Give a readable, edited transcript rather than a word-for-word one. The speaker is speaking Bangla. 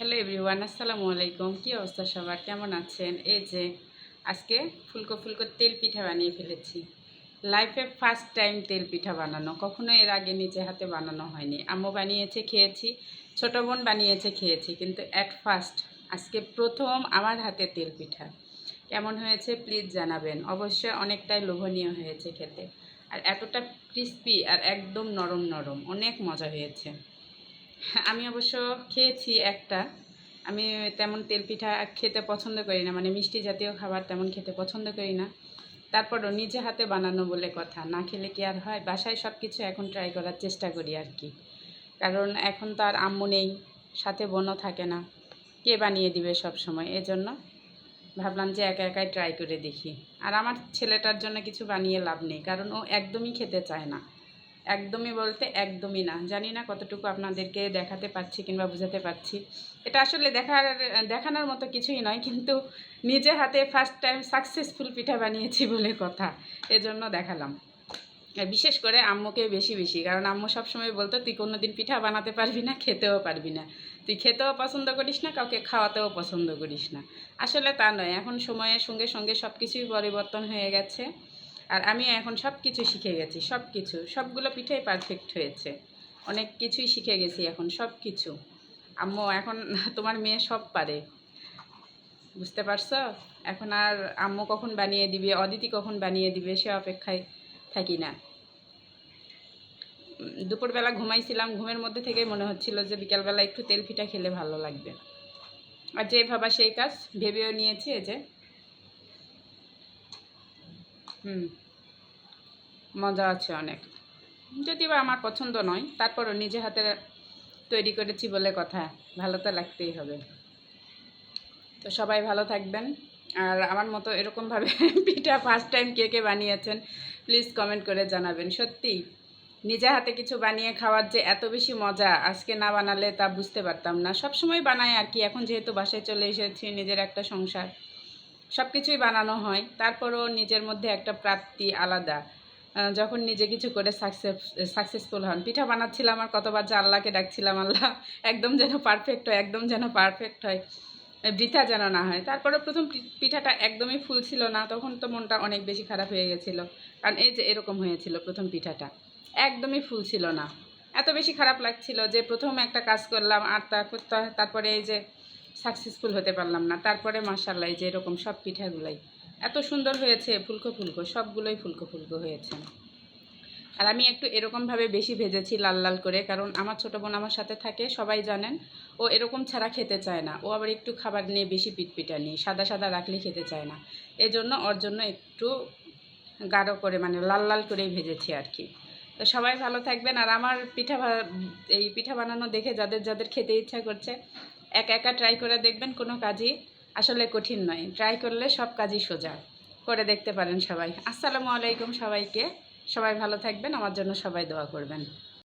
হ্যালো এভরিওয়ান, আসসালামু আলাইকুম। কী অবস্থা সবার, কেমন আছেন? এই যে আজকে ফুলকো ফুলকো তেল পিঠা বানিয়ে ফেলেছি। লাইফে ফার্স্ট টাইম তেল পিঠা বানানো, কখনো এর আগে নিজে হাতে বানানো হয়নি। আম্মু বানিয়েছে খেয়েছি, ছোটো বোন বানিয়েছে খেয়েছি, কিন্তু অ্যাট ফার্স্ট আজকে প্রথম আমার হাতে তেল পিঠা। কেমন হয়েছে প্লিজ জানাবেন। অবশ্যই অনেকটাই লোভনীয় হয়েছে খেতে, আর এতটা ক্রিস্পি আর একদম নরম নরম, অনেক মজা হয়েছে। আমি অবশ্য খেয়েছি একটা। আমি তেমন তেল পিঠা খেতে পছন্দ করি না, মানে মিষ্টি জাতীয় খাবার তেমন খেতে পছন্দ করি না। তারপরও নিজে হাতে বানানো বলে কথা, না খেলে কি আর হয়? বাসায় সব কিছু এখন ট্রাই করার চেষ্টা করি আর কি। কারণ এখন তো আর আম্মু নেই, সাথে বোনও থাকে না, কে বানিয়ে দিবে সব সময়? এজন্য ভাবলাম যে একা একাই ট্রাই করে দেখি। আর আমার ছেলেটার জন্য কিছু বানিয়ে লাভ নেই, কারণ ও একদমই খেতে চায় না। একদমই বলতে একদমই না। জানি না কতটুকু আপনাদেরকে দেখাতে পারছি কিংবা বোঝাতে পারছি। এটা আসলে দেখানোর মতো কিছুই নয়, কিন্তু নিজে হাতে ফার্স্ট টাইম সাকসেসফুল পিঠা বানিয়েছি বলে কথা, এজন্য দেখালাম। আর বিশেষ করে আম্মুকে বেশি বেশি, কারণ আম্মু সবসময় বলতো তুই কোনো দিন পিঠা বানাতে পারবি না, খেতেও পারবি না, তুই খেতেও পছন্দ করিস না, কাউকে খাওয়াতেও পছন্দ করিস না। আসলে তা নয়, এখন সময়ের সঙ্গে সঙ্গে সব কিছুই পরিবর্তন হয়ে গেছে। আর আমি এখন সব কিছু শিখে গেছি, সব কিছু, সবগুলো পিঠাই পারফেক্ট হয়েছে। অনেক কিছুই শিখে গেছি এখন, সব কিছু। আম্মু এখন তোমার মেয়ে সব পারে, বুঝতে পারছো? এখন আর আম্মু কখন বানিয়ে দিবে, অদিতি কখন বানিয়ে দিবে সে অপেক্ষায় থাকি না। দুপুরবেলা ঘুমাইছিলাম, ঘুমের মধ্যে থেকে মনে হচ্ছিল যে বিকালবেলা একটু তেল পিঠা খেলে ভালো লাগবে। আর যে ভাবা সেই কাজ, ভেবেও নিয়েছি। এই যে মজা আছে অনেক, যদিও বা আমার পছন্দ নয়, তারপরও নিজে হাতে তৈরি করেছি বলে কথা, ভালো তো লাগতেই হবে। তো সবাই ভালো থাকবেন। আর আমার মতো এরকমভাবে পিঠা ফার্স্ট টাইম কে কে বানিয়েছেন প্লিজ কমেন্ট করে জানাবেন। সত্যি নিজে হাতে কিছু বানিয়ে খাওয়ার যে এত বেশি মজা, আজকে না বানালে তা বুঝতে পারতাম না। সব সময় বানাই আর কি, এখন যেহেতু বাসায় চলে এসেছি, নিজের একটা সংসার, সব কিছুই বানানো হয়, তারপরও নিজের মধ্যে একটা প্রাপ্তি আলাদা। যখন নিজে কিছু করে সাকসেসফুল হন। পিঠা বানাচ্ছিলাম আর কতবার যে আল্লাহকে ডাকছিলাম, আল্লাহ একদম যেন পারফেক্ট হয়, একদম যেন পারফেক্ট হয়, বৃথা যেন না হয়। তারপরে প্রথম পিঠাটা একদমই ফুল ছিল না, তখন তো মনটা অনেক বেশি খারাপ হয়ে গেছিলো, কারণ এই যে এরকম হয়েছিল প্রথম পিঠাটা, একদমই ফুল ছিল না। এত বেশি খারাপ লাগছিল যে প্রথম একটা কাজ করলাম আর তারপরে এই যে সাকসেসফুল হতে পারলাম না। তারপরে মাশাআল্লাহ এই যে এরকম সব পিঠাগুলাই এত সুন্দর হয়েছে, ফুলকো ফুলকো, সবগুলোই ফুলকো ফুলকো হয়েছে। আর আমি একটু এরকমভাবে বেশি ভেজেছি, লাল লাল করে, কারণ আমার ছোটো বোন আমার সাথে থাকে, সবাই জানেন। ও এরকম ছাড়া খেতে চায় না, ও আবার একটু খাবার নিয়ে বেশি পিটপিটা নিয়ে, সাদা সাদা রাখলে খেতে চায় না। এজন্য ওর জন্য একটু গাঢ় করে, মানে লাল লাল করেই ভেজেছি আর কি। তো সবাই ভালো থাকবেন। আর আমার এই পিঠা বানানো দেখে যাদের যাদের খেতে ইচ্ছা করছে, একা একা ট্রাই করে দেখবেন, কোনো কাজই আসলে কঠিন নয়, ট্রাই করলে সব কাজই সোজা। করে দেখতে পারেন সবাই। আসসালামু আলাইকুম সবাইকে, সবাই ভালো থাকবেন, আমার জন্য সবাই দোয়া করবেন।